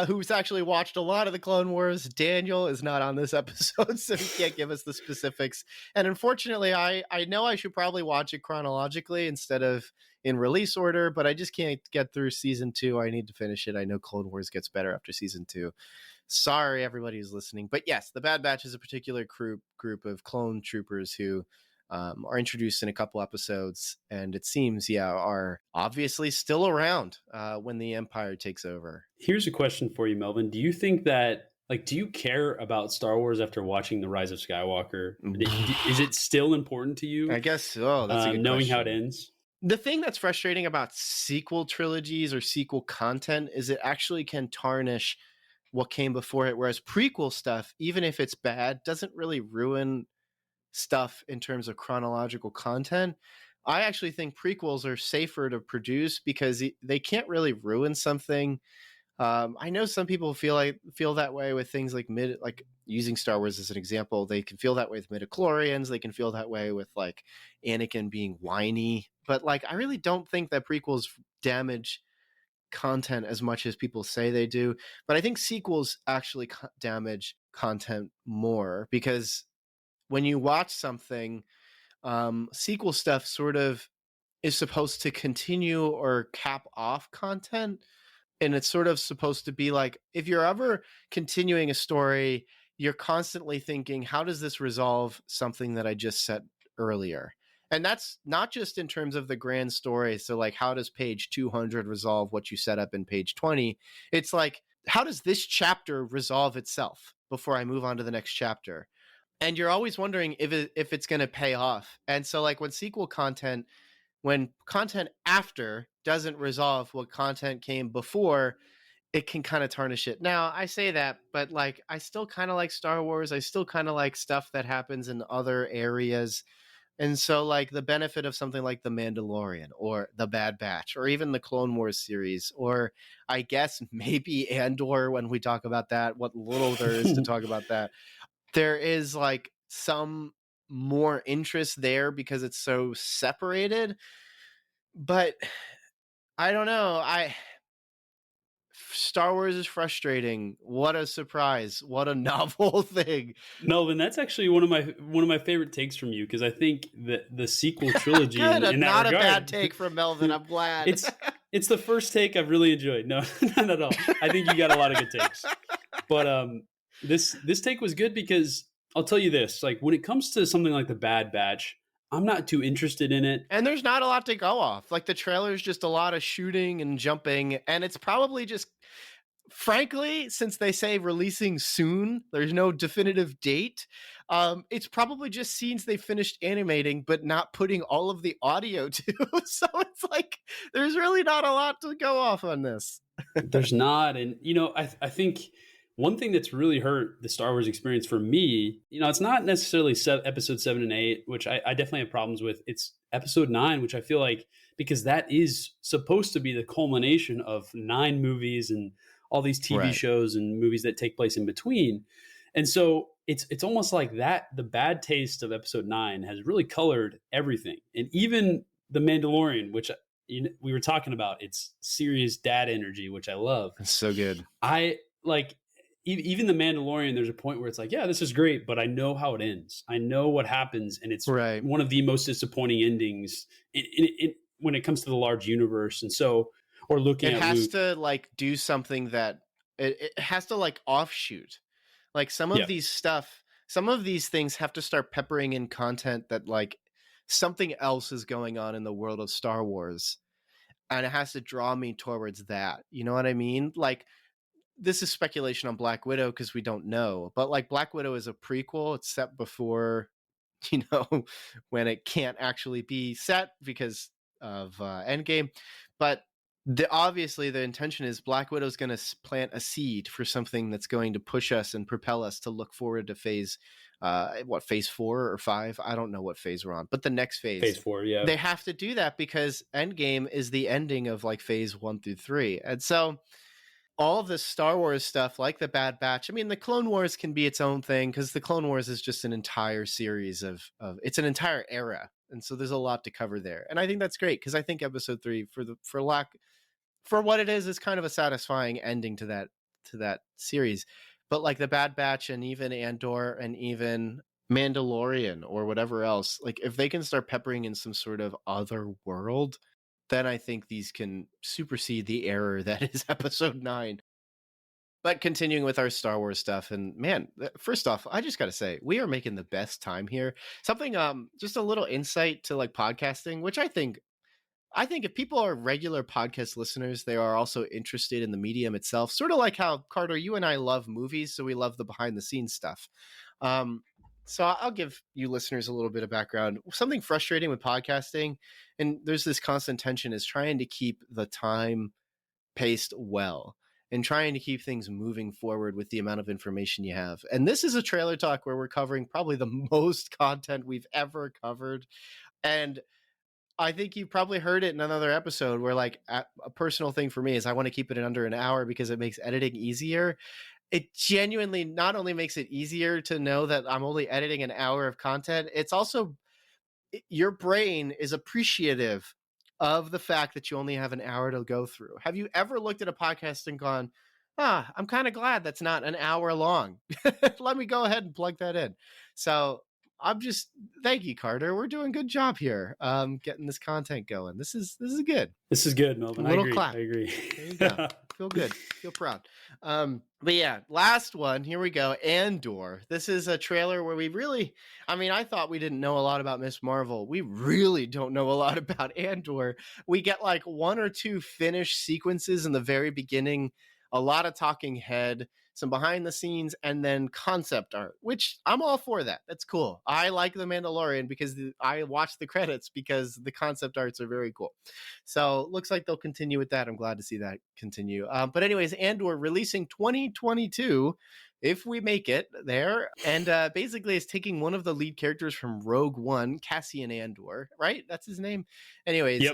who's actually watched a lot of the Clone Wars, Daniel, is not on this episode, so he can't give us the specifics. And unfortunately, I know I should probably watch it chronologically instead of in release order, but I just can't get through season 2. I need to finish it. I know Clone Wars gets better after season 2. Sorry, everybody who's listening. But yes, the Bad Batch is a particular group of clone troopers who are introduced in a couple episodes, and it seems, are obviously still around when the Empire takes over. Here's a question for you, Melvin. Do you think that, like, do you care about Star Wars after watching The Rise of Skywalker? Is it still important to you? I guess so. That's a good knowing question. How it ends. The thing that's frustrating about sequel trilogies or sequel content is it actually can tarnish what came before it, whereas prequel stuff, even if it's bad, doesn't really ruin stuff in terms of chronological content. I actually think prequels are safer to produce because they can't really ruin something. I know some people feel that way with things like using Star Wars as an example. They can feel that way with midichlorians. They can feel that way with, like, Anakin being whiny. But, like, I really don't think that prequels damage content as much as people say they do. But I think sequels actually damage content more, because when you watch something, sequel stuff sort of is supposed to continue or cap off content. And it's sort of supposed to be like, if you're ever continuing a story, you're constantly thinking, how does this resolve something that I just said earlier? And that's not just in terms of the grand story. So, like, how does page 200 resolve what you set up in page 20? It's like, how does this chapter resolve itself before I move on to the next chapter? And you're always wondering if it's going to pay off. And so like when content after doesn't resolve what content came before, it can kind of tarnish it. Now, I say that, but like I still kind of like Star Wars. I still kind of like stuff that happens in other areas. And so like the benefit of something like The Mandalorian or The Bad Batch or even the Clone Wars series, or I guess maybe Andor, when we talk about that, what little there is to talk about that, there is like some more interest there because it's so separated. But I don't know. Star Wars is frustrating. What a surprise. What a novel thing. Melvin, that's actually one of my favorite takes from you, because I think that the sequel trilogy Good, in that not regard, a bad take from Melvin. I'm glad. It's the first take I've really enjoyed. No, not at all. I think you got a lot of good takes. But this take was good because I'll tell you this, like when it comes to something like The Bad Batch, I'm not too interested in it. And there's not a lot to go off. Like the trailer's just a lot of shooting and jumping, and it's probably just, frankly, since they say releasing soon, there's no definitive date. It's probably just scenes they finished animating, but not putting all of the audio to. So it's like, there's really not a lot to go off on this. There's not. And, I think one thing that's really hurt the Star Wars experience for me, it's not necessarily episode 7 and 8, which I definitely have problems with. It's episode 9, which I feel like, because that is supposed to be the culmination of 9 movies and all these TV shows and movies that take place in between. And so it's almost like that, the bad taste of episode 9 has really colored everything. And even The Mandalorian, which we were talking about, it's serious dad energy, which I love. It's so good. I like, even The Mandalorian, there's a point where it's like, yeah, this is great, but I know how it ends. I know what happens. And it's one of the most disappointing endings when it comes to the large universe. And so, or looking at it has to like do something that it has to like offshoot. Like some of these things have to start peppering in content that like something else is going on in the world of Star Wars. And it has to draw me towards that. You know what I mean? Like, this is speculation on Black Widow because we don't know, but like Black Widow is a prequel. It's set before, when it can't actually be set because of Endgame. But obviously the intention is Black Widow is going to plant a seed for something that's going to push us and propel us to look forward to phase 4 or 5? I don't know what phase we're on, but the next phase 4. Yeah, they have to do that because Endgame is the ending of like phase 1 through 3. And so all of this Star Wars stuff, like the Bad Batch, I mean, the Clone Wars can be its own thing because the Clone Wars is just an entire series of it's an entire era. And so there's a lot to cover there. And I think that's great because I think episode 3 for what it is kind of a satisfying ending to that series. But like the Bad Batch and even Andor and even Mandalorian or whatever else, like if they can start peppering in some sort of other world, then I think these can supersede the error that is episode 9. But continuing with our Star Wars stuff, and man, first off, I just got to say, we are making the best time here. Something, just a little insight to like podcasting, which I think if people are regular podcast listeners, they are also interested in the medium itself. Sort of like how, Carter, you and I love movies, so we love the behind the scenes stuff. So I'll give you listeners a little bit of background. Something frustrating with podcasting, and there's this constant tension, is trying to keep the time paced well and trying to keep things moving forward with the amount of information you have. And this is a trailer talk where we're covering probably the most content we've ever covered. And I think you probably heard it in another episode where like a personal thing for me is I want to keep it in under an hour because it makes editing easier. It genuinely not only makes it easier to know that I'm only editing an hour of content, it's also your brain is appreciative of the fact that you only have an hour to go through. Have you ever looked at a podcast and gone, I'm kind of glad that's not an hour long. Let me go ahead and plug that in. So thank you, Carter. We're doing a good job here, getting this content going. This is good. This is good, Melvin. I agree. Clap. I agree. There you go. Feel good. Feel proud. But yeah, last one. Here we go. Andor. This is a trailer where I thought we didn't know a lot about Miss Marvel. We really don't know a lot about Andor. We get like 1 or 2 finished sequences in the very beginning, a lot of talking head, some behind the scenes, and then concept art, which I'm all for that. That's cool. I like The Mandalorian because I watch the credits because the concept arts are very cool. So looks like they'll continue with that. I'm glad to see that continue. But anyways, Andor releasing 2022, if we make it there, and basically is taking one of the lead characters from Rogue One, Cassian Andor, right? That's his name. Anyways,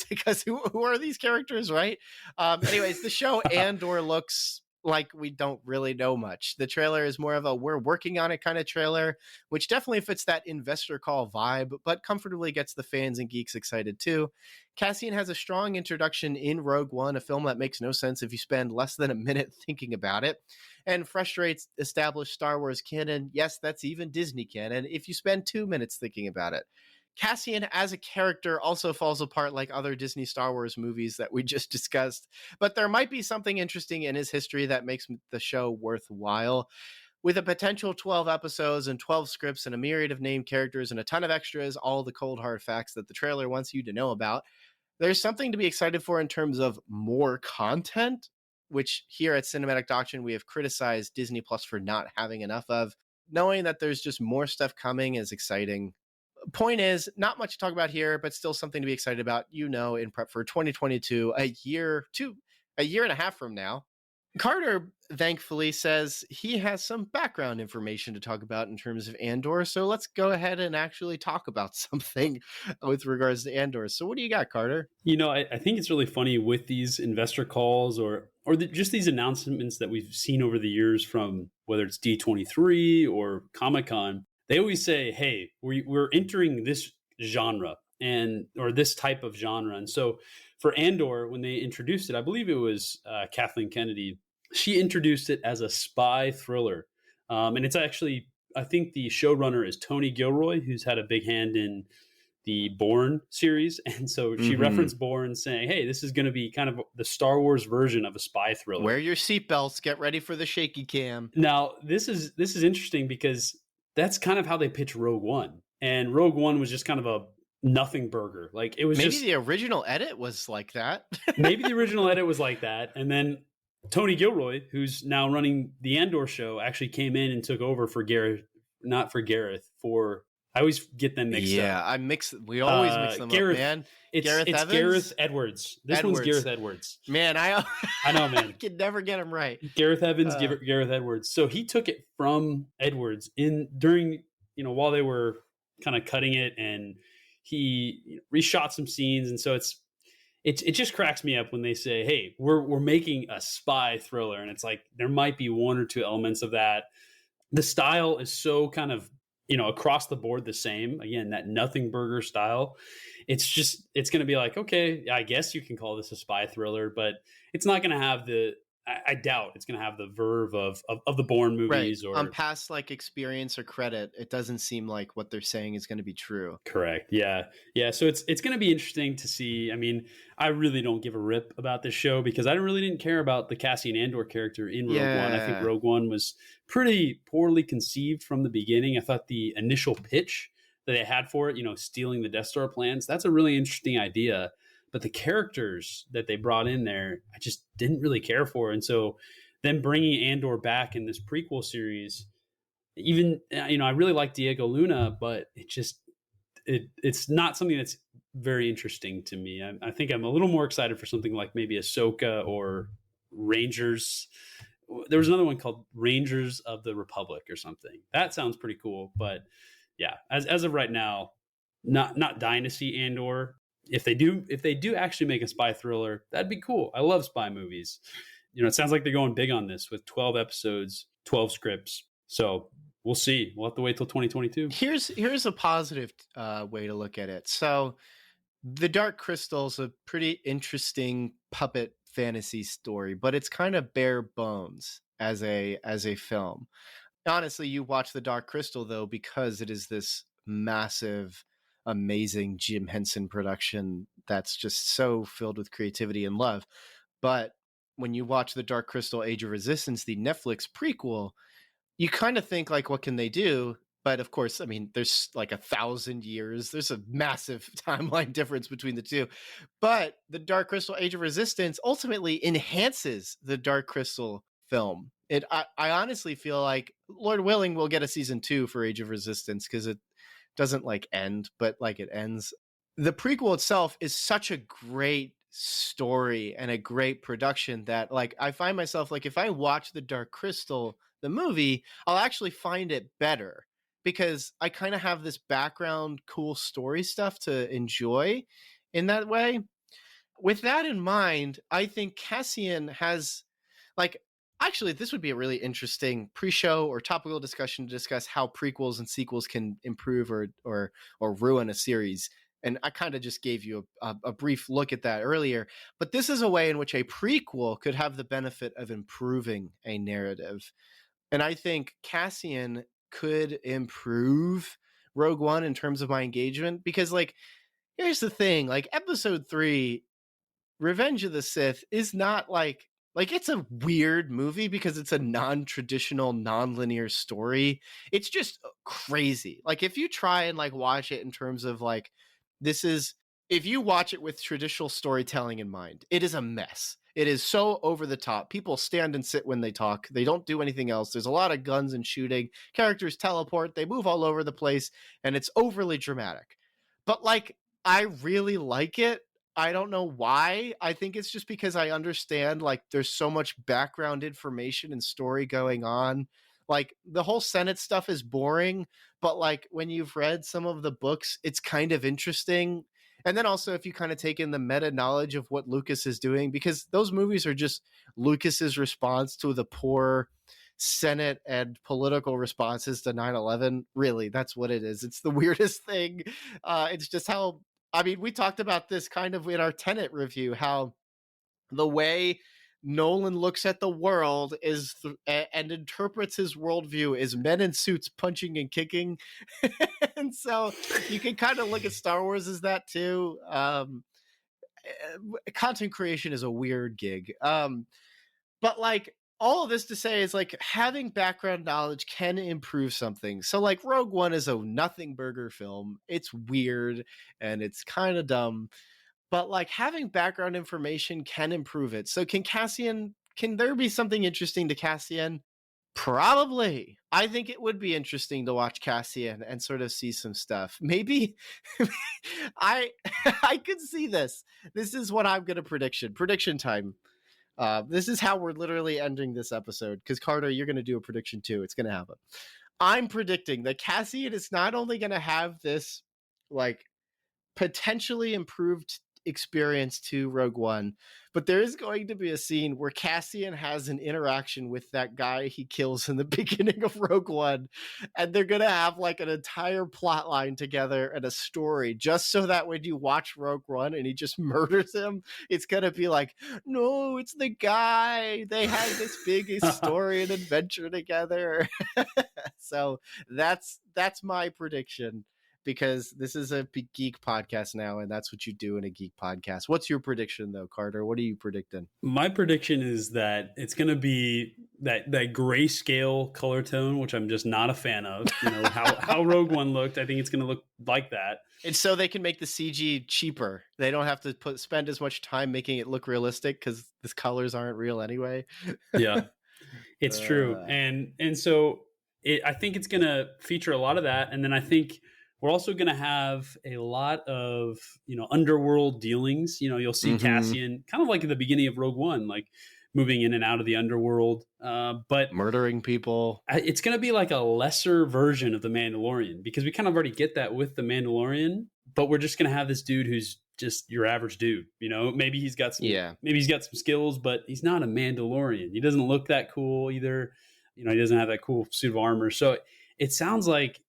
because who are these characters, right? Anyways, the show Andor looks like we don't really know much. The trailer is more of a we're working on it kind of trailer, which definitely fits that investor call vibe, but comfortably gets the fans and geeks excited too. Cassian has a strong introduction in Rogue One, a film that makes no sense if you spend less than a minute thinking about it, and frustrates established Star Wars canon. Yes, that's even Disney canon if you spend 2 minutes thinking about it. Cassian as a character also falls apart like other Disney Star Wars movies that we just discussed, but there might be something interesting in his history that makes the show worthwhile. With a potential 12 episodes and 12 scripts and a myriad of named characters and a ton of extras, all the cold hard facts that the trailer wants you to know about, there's something to be excited for in terms of more content, which here at Cinematic Doctrine we have criticized Disney Plus for not having enough of. Knowing that there's just more stuff coming is exciting. Point is, not much to talk about here, but still something to be excited about, in prep for 2022, a year and a half from now. Carter, thankfully, says he has some background information to talk about in terms of Andor, so let's go ahead and actually talk about something with regards to Andor. So what do you got, Carter? I think it's really funny with these investor calls or just these announcements that we've seen over the years from whether it's D23 or Comic-Con. They always say, hey, we're entering this genre or this type of genre. And so for Andor, when they introduced it, I believe it was Kathleen Kennedy, she introduced it as a spy thriller. And it's actually, I think the showrunner is Tony Gilroy, who's had a big hand in the Bourne series. And so she referenced Bourne saying, hey, this is going to be kind of the Star Wars version of a spy thriller. Wear your seatbelts, get ready for the shaky cam. Now, this is interesting because that's kind of how they pitch Rogue One. And Rogue One was just kind of a nothing burger. Like it was maybe the original edit was like that. Maybe the original edit was like that. And then Tony Gilroy, who's now running the Andor show, actually came in and took over for Gareth, not for Gareth, I always get them mixed up. Yeah, we always mix them up, man. It's Evans? Gareth Edwards. One's Gareth Edwards. Man, I know, man. I can never get him right. Gareth Evans, Gareth Edwards. So he took it from Edwards during while they were kind of cutting it, and he reshot some scenes, and so it just cracks me up when they say, hey, we're making a spy thriller, and it's like there might be one or two elements of that. The style is so kind of across the board the same. Again, that nothing burger style. It's going to be like, okay, I guess you can call this a spy thriller, but it's not going to have I doubt it's going to have the verve of the Bourne movies. Right. Or on past experience or credit, it doesn't seem like what they're saying is going to be true. Correct. Yeah. So it's going to be interesting to see. I mean, I really don't give a rip about this show because I really didn't care about the Cassian Andor character in Rogue One. I think Rogue One was pretty poorly conceived from the beginning. I thought the initial pitch that they had for it, stealing the Death Star plans, that's a really interesting idea. But the characters that they brought in there, I just didn't really care for. And so then bringing Andor back in this prequel series, even, I really like Diego Luna, but it's not something that's very interesting to me. I think I'm a little more excited for something like maybe Ahsoka or Rangers. There was another one called Rangers of the Republic or something. That sounds pretty cool. But yeah, as of right now, not Dynasty Andor. If they do actually make a spy thriller, that'd be cool. I love spy movies. It sounds like they're going big on this with 12 episodes, 12 scripts. So we'll see. We'll have to wait till 2022. Here's a positive way to look at it. So the Dark Crystal's a pretty interesting puppet fantasy story, but it's kind of bare bones as a film. Honestly, you watch the Dark Crystal though because it is this massive, amazing Jim Henson production that's just so filled with creativity and love. But when you watch the Dark Crystal Age of Resistance, the Netflix prequel, you kind of think like, what can they do? But of course, I mean, there's like 1,000 years. There's a massive timeline difference between the two. But the Dark Crystal Age of Resistance ultimately enhances the Dark Crystal film I honestly feel like, Lord willing, we'll get a season 2 for Age of Resistance, because it doesn't like end, but like it ends. The prequel itself is such a great story and a great production that, like, I find myself, like, if I watch The Dark Crystal, the movie, I'll actually find it better, because I kind of have this background cool story stuff to enjoy in that way. With that in mind, I think Cassian has, like, actually, this would be a really interesting pre-show or topical discussion to discuss how prequels and sequels can improve or ruin a series. And I kind of just gave you a brief look at that earlier. But this is a way in which a prequel could have the benefit of improving a narrative. And I think Cassian could improve Rogue One in terms of my engagement, because, like, here's the thing, like, episode 3, Revenge of the Sith, is not like it's a weird movie because it's a non-traditional, non-linear story. It's just crazy. Like, if you try and like watch it in terms of like, if you watch it with traditional storytelling in mind, it is a mess. It is so over the top. People stand and sit when they talk. They don't do anything else. There's a lot of guns and shooting. Characters teleport. They move all over the place, and it's overly dramatic. But like, I really like it. I don't know why. I think it's just because I understand, like, there's so much background information and story going on. Like, the whole Senate stuff is boring, but like, when you've read some of the books, it's kind of interesting. And then also, if you kind of take in the meta knowledge of what Lucas is doing, because those movies are just Lucas's response to the poor Senate and political responses to 9/11. Really, that's what it is. It's the weirdest thing. It's just how, I mean, we talked about this kind of in our Tenet review, how the way Nolan looks at the world is and interprets his worldview is men in suits punching and kicking. And so you can kind of look at Star Wars as that too. Content creation is a weird gig. But like, all of this to say is, like, having background knowledge can improve something. So like, Rogue One is a nothing burger film. It's weird and it's kind of dumb, but like, having background information can improve it. So can there be something interesting to Cassian? Probably. I think it would be interesting to watch Cassian and sort of see some stuff. Maybe I I could see this. This is what I'm going to prediction time. This is how we're literally ending this episode, because Carter, you're going to do a prediction too. It's going to happen. I'm predicting that Cassian is not only going to have this, like, potentially improved experience to Rogue One, but there is going to be a scene where Cassian has an interaction with that guy he kills in the beginning of Rogue One, and they're going to have like an entire plot line together and a story, just so that when you watch Rogue One and he just murders him, it's going to be like, no, it's the guy. They had this big story and adventure together. So that's my prediction, because this is a geek podcast now, and that's what you do in a geek podcast. What's your prediction, though, Carter? What are you predicting? My prediction is that it's going to be that grayscale color tone, which I'm just not a fan of. You know, how Rogue One looked, I think it's going to look like that. And so they can make the CG cheaper. They don't have to spend as much time making it look realistic, because the colors aren't real anyway. Yeah, it's true. And so I think it's going to feature a lot of that. And then I think we're also going to have a lot of, you know, underworld dealings. You know, you'll see Cassian kind of like at the beginning of Rogue One, like moving in and out of the underworld, but murdering people. It's going to be like a lesser version of the Mandalorian, because we kind of already get that with the Mandalorian, but we're just going to have this dude who's just your average dude. You know, maybe he's got some skills, but he's not a Mandalorian. He doesn't look that cool either. You know, he doesn't have that cool suit of armor. So it sounds like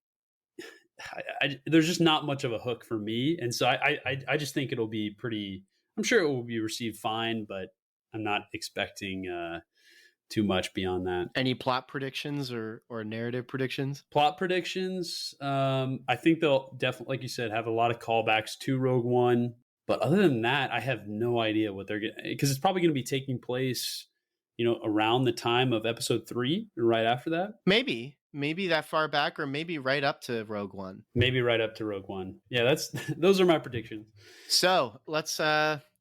there's just not much of a hook for me. And so I just think it'll be pretty, I'm sure it will be received fine, but I'm not expecting too much beyond that. Any plot predictions or narrative predictions? Plot predictions. I think they'll definitely, like you said, have a lot of callbacks to Rogue One. But other than that, I have no idea what they're going to, because it's probably going to be taking place, you know, around the time of episode 3 or right after that. Maybe that far back, or maybe right up to Rogue One. Maybe right up to Rogue One. Yeah, those are my predictions. So let's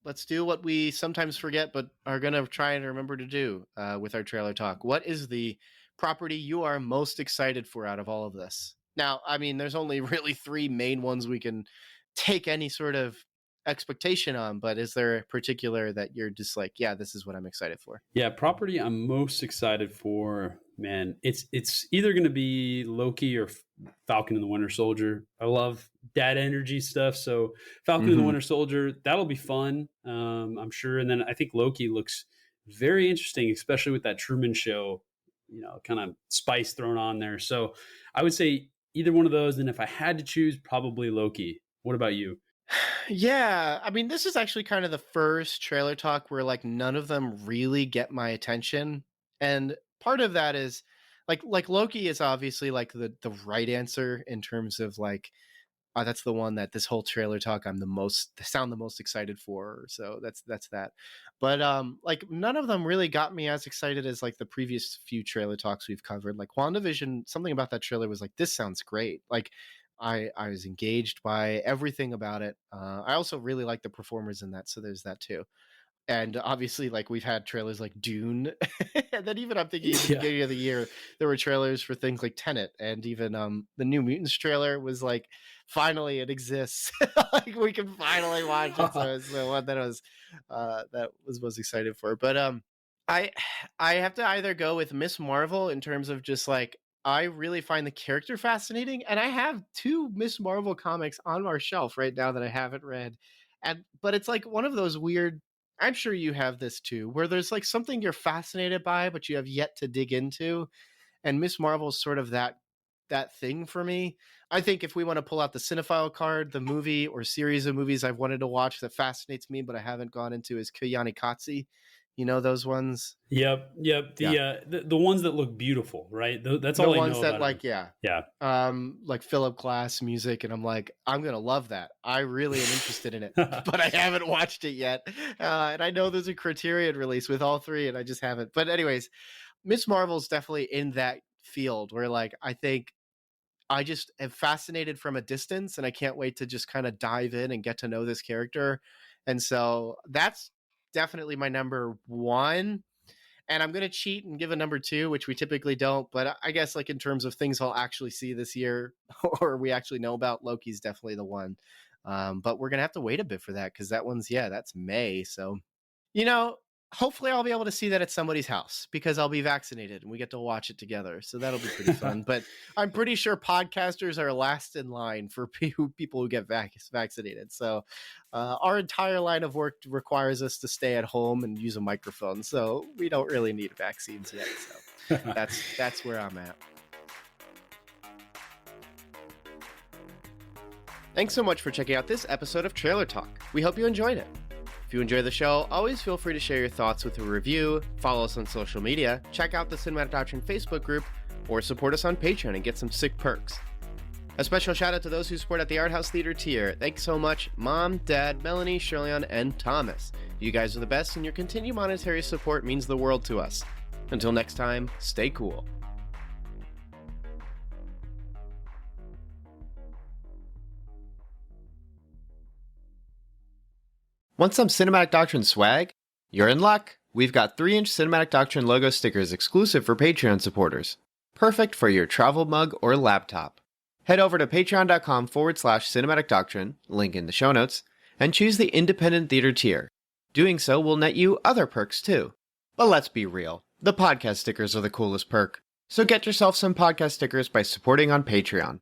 let's do what we sometimes forget, but are going to try and remember to do with our trailer talk. What is the property you are most excited for out of all of this? Now, I mean, there's only really 3 main ones we can take any sort of expectation on, but is there a particular that you're just like, yeah, this is what I'm excited for? Yeah, property I'm most excited for, man, it's either going to be Loki or Falcon and the Winter Soldier. I love that energy stuff, so Falcon and the Winter Soldier, that'll be fun, I'm sure. And then I think Loki looks very interesting, especially with that Truman Show, kind of spice thrown on there. So I would say either one of those. And if I had to choose, probably Loki. What about you? Yeah, I mean, this is actually kind of the first trailer talk where like none of them really get my attention, and part of that is like Loki is obviously like the right answer in terms of like that's the one that this whole trailer talk I'm the most excited for. So that's that. But like none of them really got me as excited as like the previous few trailer talks we've covered. Like WandaVision, something about that trailer was like, this sounds great. Like I was engaged by everything about it. I also really like the performers in that, so there's that too. And obviously, like we've had trailers like Dune, and then even I'm thinking at the beginning of the year there were trailers for things like Tenet, and even the New Mutants trailer was like, finally it exists, like we can finally watch it. So it's the one that I was most excited for. But I have to either go with Miss Marvel in terms of just like I really find the character fascinating, and I have 2 Miss Marvel comics on our shelf right now that I haven't read, but it's like one of those weird. I'm sure you have this too, where there's like something you're fascinated by, but you have yet to dig into. And Miss Marvel's sort of that thing for me. I think if we want to pull out the cinephile card, the movie or series of movies I've wanted to watch that fascinates me, but I haven't gone into is Kayani Katsi. You know those ones? Yep. The ones that look beautiful, right? That's all I know about. The ones that like, like Philip Glass music, and I'm like, I'm gonna love that. I really am interested in it, but I haven't watched it yet. And I know there's a Criterion release with all 3, and I just haven't. But anyways, Miss Marvel's definitely in that field where like I think I just am fascinated from a distance, and I can't wait to just kind of dive in and get to know this character. And so that's definitely my number 1. And I'm going to cheat and give a number 2, which we typically don't. But I guess like in terms of things I'll actually see this year or we actually know about, Loki's definitely the one. But we're going to have to wait a bit for that because that one's, that's May. So, hopefully I'll be able to see that at somebody's house because I'll be vaccinated and we get to watch it together. So that'll be pretty fun. But I'm pretty sure podcasters are last in line for people who get vaccinated. So our entire line of work requires us to stay at home and use a microphone. So we don't really need vaccines yet. So that's where I'm at. Thanks so much for checking out this episode of Trailer Talk. We hope you enjoyed it. If you enjoy the show, always feel free to share your thoughts with a review, follow us on social media, check out the Cinematic Doctrine Facebook group, or support us on Patreon and get some sick perks. A special shout out to those who support at the Art House Theater tier. Thanks so much, Mom, Dad, Melanie, Shirleyan, and Thomas. You guys are the best, and your continued monetary support means the world to us. Until next time, stay cool. Want some Cinematic Doctrine swag? You're in luck! We've got 3-inch Cinematic Doctrine logo stickers exclusive for Patreon supporters. Perfect for your travel mug or laptop. Head over to patreon.com/Cinematic Doctrine, link in the show notes, and choose the Independent Theater tier. Doing so will net you other perks too. But let's be real, the podcast stickers are the coolest perk. So get yourself some podcast stickers by supporting on Patreon.